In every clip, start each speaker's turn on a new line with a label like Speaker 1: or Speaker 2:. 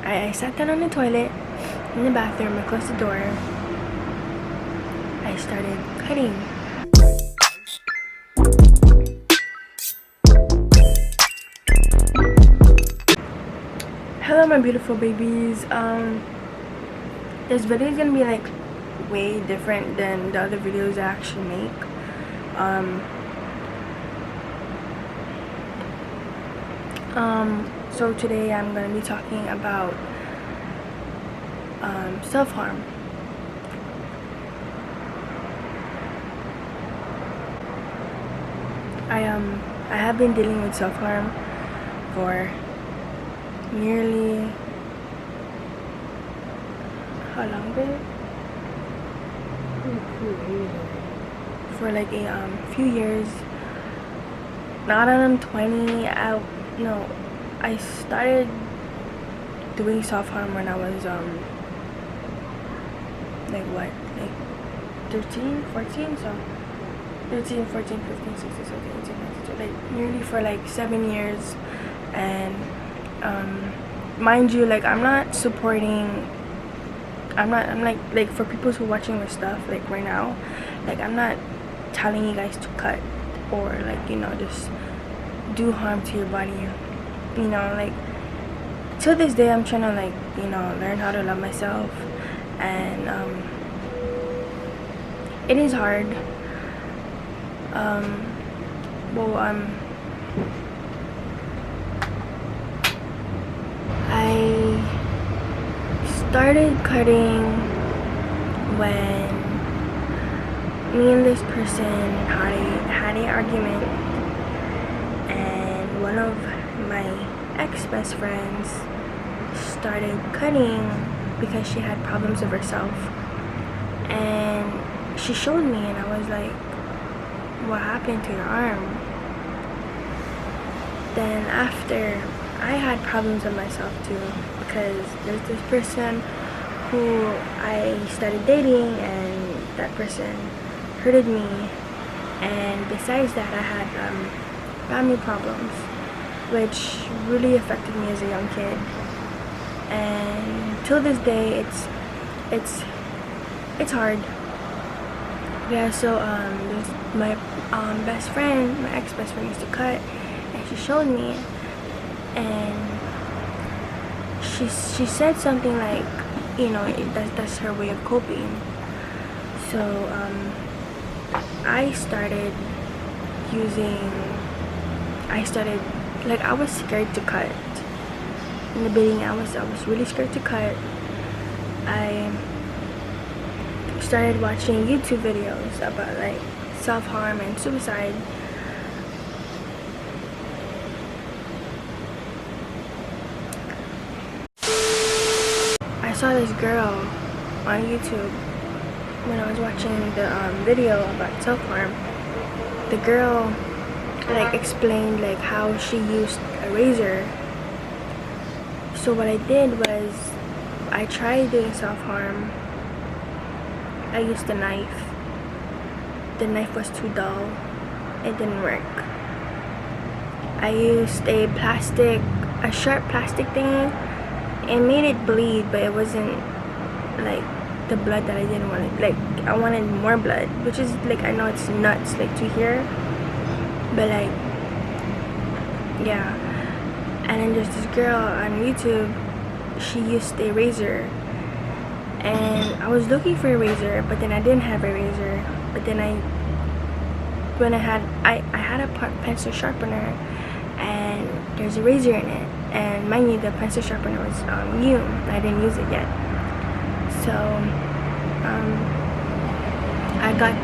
Speaker 1: I sat down on the toilet in the bathroom. I closed the door. I started cutting. Hello, my beautiful babies. This video is gonna be like way different than the other videos I actually make. So today I'm gonna be talking about self-harm. I have been dealing with self-harm for nearly, how long, babe? For like a few years. Now that I'm 20, I started doing self-harm when I was like 13, 14, so 13, 14, 15, 16, 17, 18, 19, like nearly for like 7 years. And mind you, like I'm like for people who are watching this stuff like right now, like I'm not telling you guys to cut or like just do harm to your body. Like till this day I'm trying to like learn how to love myself, and it is hard. I started cutting when me and this person had an argument, and one of my ex-best friends started cutting because she had problems with herself, and she showed me, and I was like, what happened to your arm? Then after, I had problems with myself too, because there's this person who I started dating, and that person hurted me, and besides that I had family problems which really affected me as a young kid, and till this day it's hard. Yeah, so there's my best friend, my ex-best friend used to cut, and she showed me, and she said something like, that's her way of coping. So I started like, I was scared to cut. In the beginning I was really scared to cut. I started watching YouTube videos about like self-harm and suicide. I saw this girl on YouTube when I was watching the video about self-harm. The girl like explained like how she used a razor. So what I did was I tried doing self-harm. I used a knife. The knife was too dull. It didn't work. I used a sharp plastic thing. It made it bleed, but it wasn't like the blood that I didn't want. Like I wanted more blood, which is like, I know it's nuts like to hear, but like, yeah. And then there's this girl on YouTube, she used a razor, and I was looking for a razor, but then I didn't have a razor. But then I had a pencil sharpener, and there's a razor in it, and mind you, the pencil sharpener was new. I didn't use it yet. So I got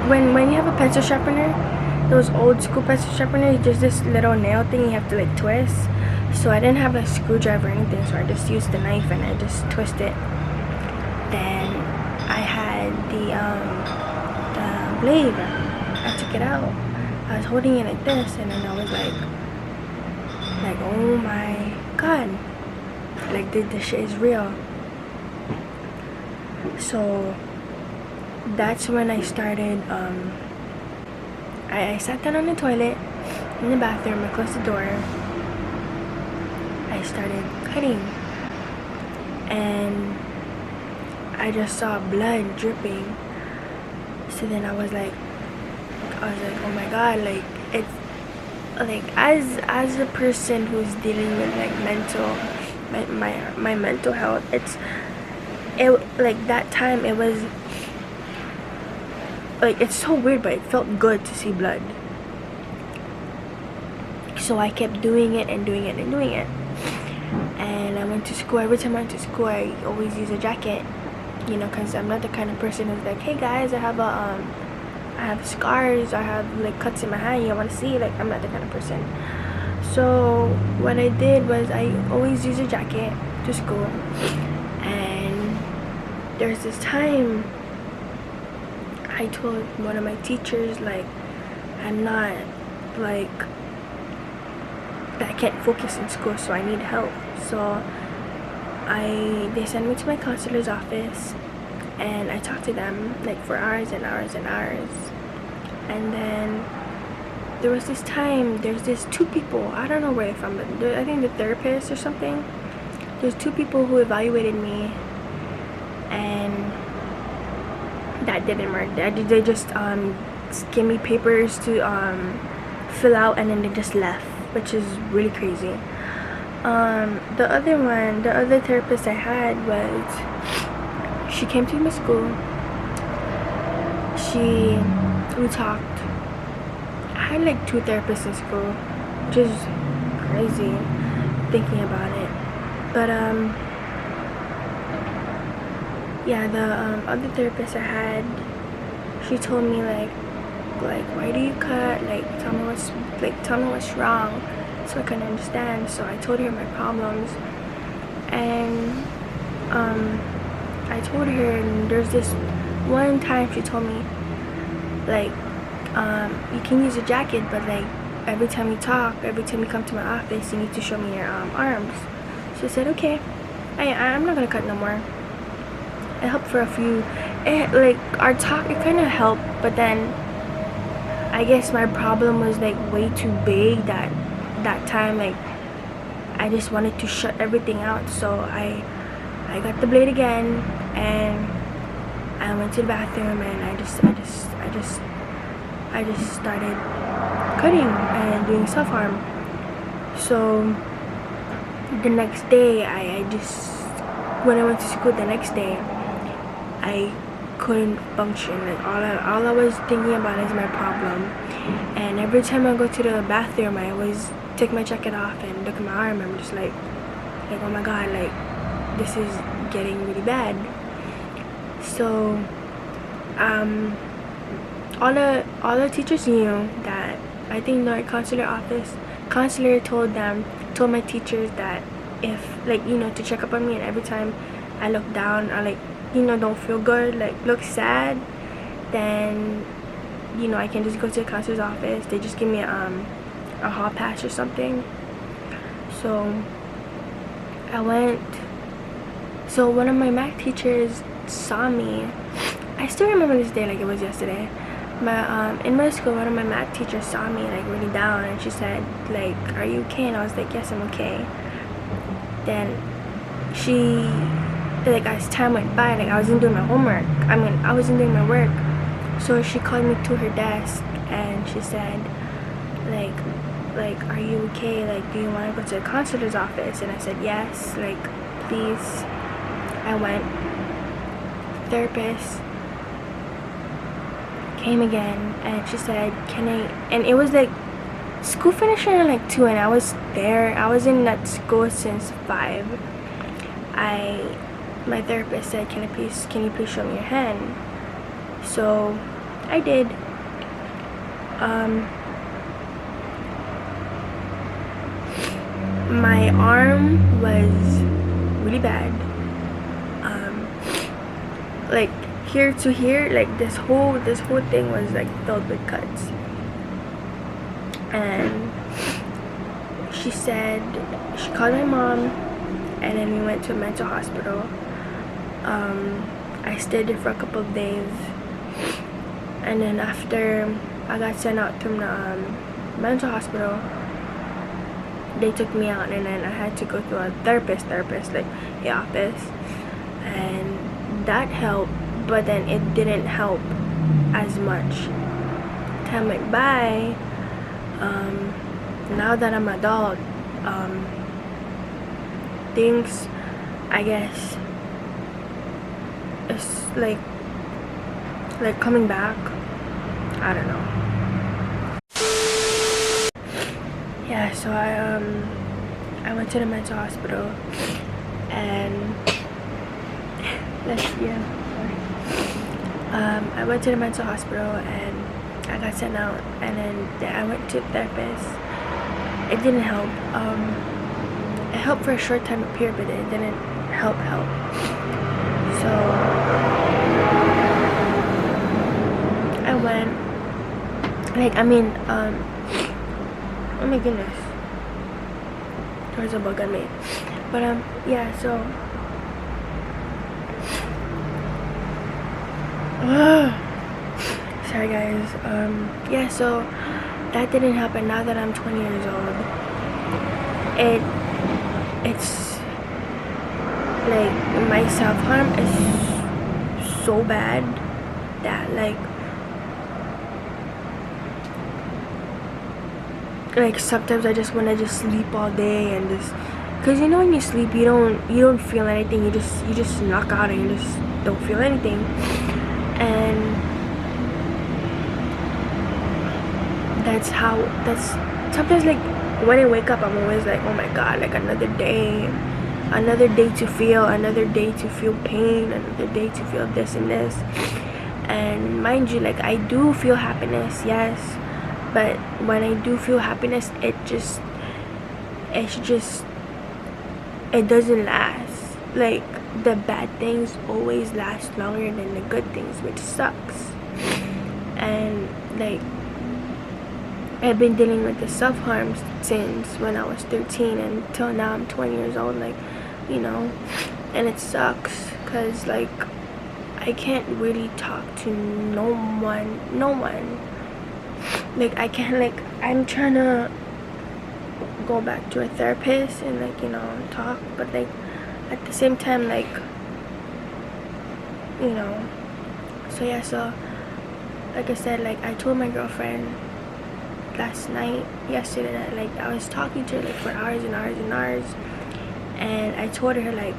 Speaker 1: when you have a pencil sharpener, those old school pencil sharpeners, there's this little nail thing you have to like twist. So I didn't have a screwdriver or anything, so I just used the knife and I just twist it. Then I had the blade. I took it out. I was holding it like this, and then I was like, oh my god, like this shit is real. So that's when I started. I sat down on the toilet in the bathroom. I closed the door. I started cutting, and I just saw blood dripping. So then I was like, oh my god, like, it's like, as a person who's dealing with like my mental health, it like that time, it was like, it's so weird, but it felt good to see blood. So I kept doing it and doing it and doing it. And I went to school. Every time I went to school, I always use a jacket, you know, because I'm not the kind of person who's like, hey guys, I have scars, I have like cuts in my hand, you want to see? Like, I'm not the kind of person. So what I did was I always use a jacket to school. And there's this time I told one of my teachers, like, I'm not, like, I can't focus in school, so I need help. So they sent me to my counselor's office, and I talked to them like for hours and hours and hours. And then there was this time, there's this two people, I don't know where they're from, but I think the therapist or something. There's two people who evaluated me, and that didn't work. They just gave me papers to fill out, and then they just left, which is really crazy. The other therapist I had was, she came to my school. We talked. I had like 2 therapists in school, which is crazy thinking about it. But yeah, the other therapist I had, she told me like why do you cut? Like, tell me what's wrong, so I can understand. So I told her my problems, and I told her, and there's this one time she told me, like, you can use a jacket, but like every time you come to my office, you need to show me your arms. So I said, okay, I'm not gonna cut no more. It helped for a few. Like, our talk, it kind of helped, but then I guess my problem was like way too big that time. Like, I just wanted to shut everything out. So I got the blade again, and I went to the bathroom, and I just started cutting and doing self-harm. So the next day, when I went to school the next day, I couldn't function. Like, all I was thinking about is my problem. And every time I go to the bathroom, I always take my jacket off and look at my arm. I'm just like oh my god, like, this is getting really bad. So all the teachers knew that. I think the counselor told my teachers that if, like, you know, to check up on me, and every time I look down, I, like, you know, don't feel good, like, look sad, then, you know, I can just go to the counselor's office. They just give me a hall pass or something. So I went. So one of my math teachers saw me. I still remember this day like it was yesterday. In my school, one of my math teachers saw me like really down, and she said, like, are you okay? And I was like, yes, I'm okay. Then she, like, as time went by, like, I wasn't doing my homework. I wasn't doing my work. So she called me to her desk, and she said, like, are you okay? Like, do you want to go to the counselor's office? And I said, yes, like, please. I went. Therapist came again, and she said, can I, and it was like school finishing at like 2, and I was in that school since 5. My therapist said, can you please show me your hand? So I did. My arm was really bad. Like, here to here, like, this whole thing was like filled with cuts. And she said, she called my mom, and then we went to a mental hospital. I stayed there for a couple of days, and then after I got sent out from the mental hospital, they took me out, and then I had to go to a therapist, like the office, and that helped, but then it didn't help as much. Time went by. Now that I'm adult, things, I guess, it's like coming back. I don't know. Yeah, so I went to the mental hospital, and I went to the mental hospital, and I got sent out, and then I went to a therapist. It didn't help. It helped for a short time period, but it didn't help. So I went. Oh my goodness, there's a bug on me. But yeah. So sorry guys. Yeah. So that didn't happen. Now that I'm 20 years old, it's like my self-harm is so bad that like sometimes I just want to just sleep all day, and just because you know when you sleep you don't feel anything, you just knock out and you just don't feel anything. And that's sometimes like when I wake up I'm always like, oh my god, like another day to feel pain, another day to feel this and this. And mind you, like I do feel happiness, yes, but when I do feel happiness, it doesn't last. Like the bad things always last longer than the good things, which sucks. And like I've been dealing with the self-harm since when I was 13 until now I'm 20 years old, like, you know, and it sucks because like I can't really talk to no one. Like I can't, like I'm trying to go back to a therapist and like, you know, talk, but like at the same time, like, you know. So yeah, so like I said, like I told my girlfriend yesterday night, like I was talking to her like for hours and hours, and I told her like,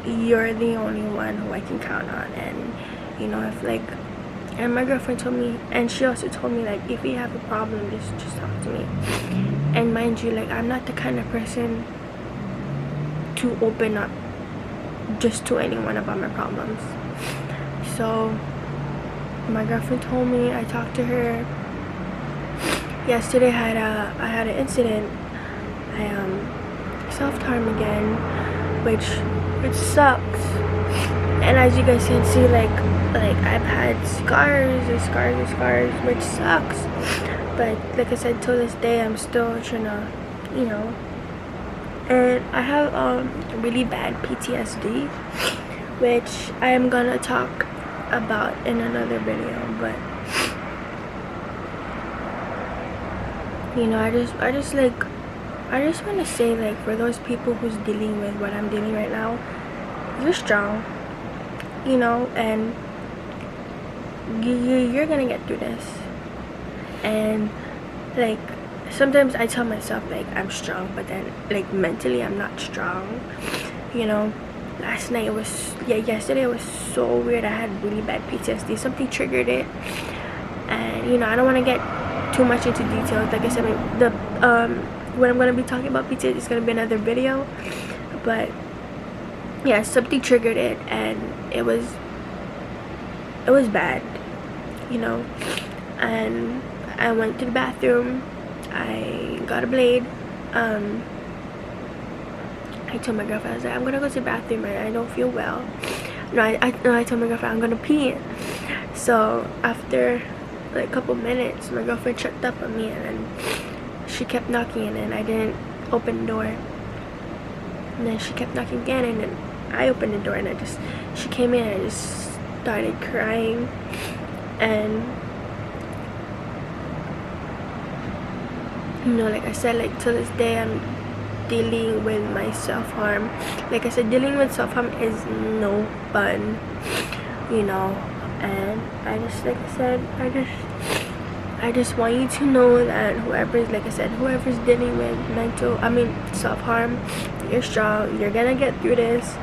Speaker 1: you're the only one who I can count on, and you know, if like, and my girlfriend told me, and she also told me like, if you have a problem, just talk to me. And mind you, like I'm not the kind of person to open up just to anyone about my problems. So my girlfriend told me, I talked to her yesterday. I had an incident. I self-harm again, which sucks. And as you guys can see, like I've had scars, which sucks. But like I said, till this day I'm still trying to, you know. And I have really bad PTSD, which I am gonna talk about in another video. But you know, I just want to say, like, for those people who's dealing with what I'm dealing right now, you're strong, you know, and you're gonna get through this. And like sometimes I tell myself like I'm strong, but then like mentally I'm not strong, you know. Yesterday it was so weird. I had really bad PTSD. Something triggered it, and you know, I don't want to get too much into details. Like I said, when I'm gonna be talking about PTSD is gonna be another video. But yeah, something triggered it, and it was bad, you know. And I went to the bathroom. I got a blade. I told my girlfriend, I was like, I'm gonna go to the bathroom, and I don't feel well. I told my girlfriend I'm gonna pee. So after like a couple minutes, my girlfriend checked up on me, and then she kept knocking, and then I didn't open the door. And then she kept knocking again, and then I opened the door, and she came in, and I just started crying. And you know, like I said, like to this day dealing with my self-harm. Like I said, dealing with self-harm is no fun, you know. And I just, like I said, I just want you to know that whoever's, like I said, whoever's dealing with self-harm, you're strong. You're gonna get through this.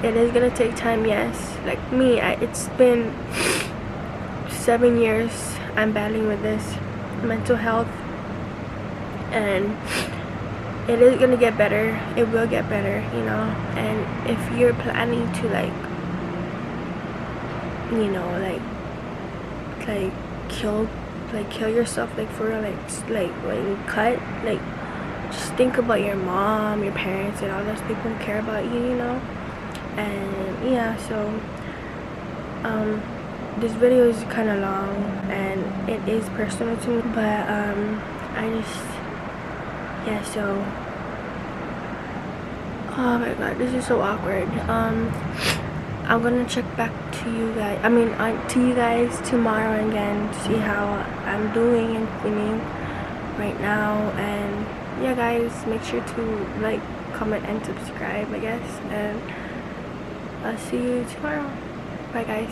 Speaker 1: It is gonna take time, yes. Like me, it's been 7 years I'm battling with this mental health, and it is gonna get better. It will get better, you know. And if you're planning to kill yourself, like for real, like when you cut, like just think about your mom, your parents, and all those people who care about you, you know. And yeah, so this video is kind of long and it is personal to me, but so oh my god, this is so awkward. I'm gonna check back to you guys, to you guys tomorrow again to see how I'm doing and feeling right now. And yeah guys, make sure to like, comment, and subscribe, I guess, and I'll see you tomorrow. Bye guys.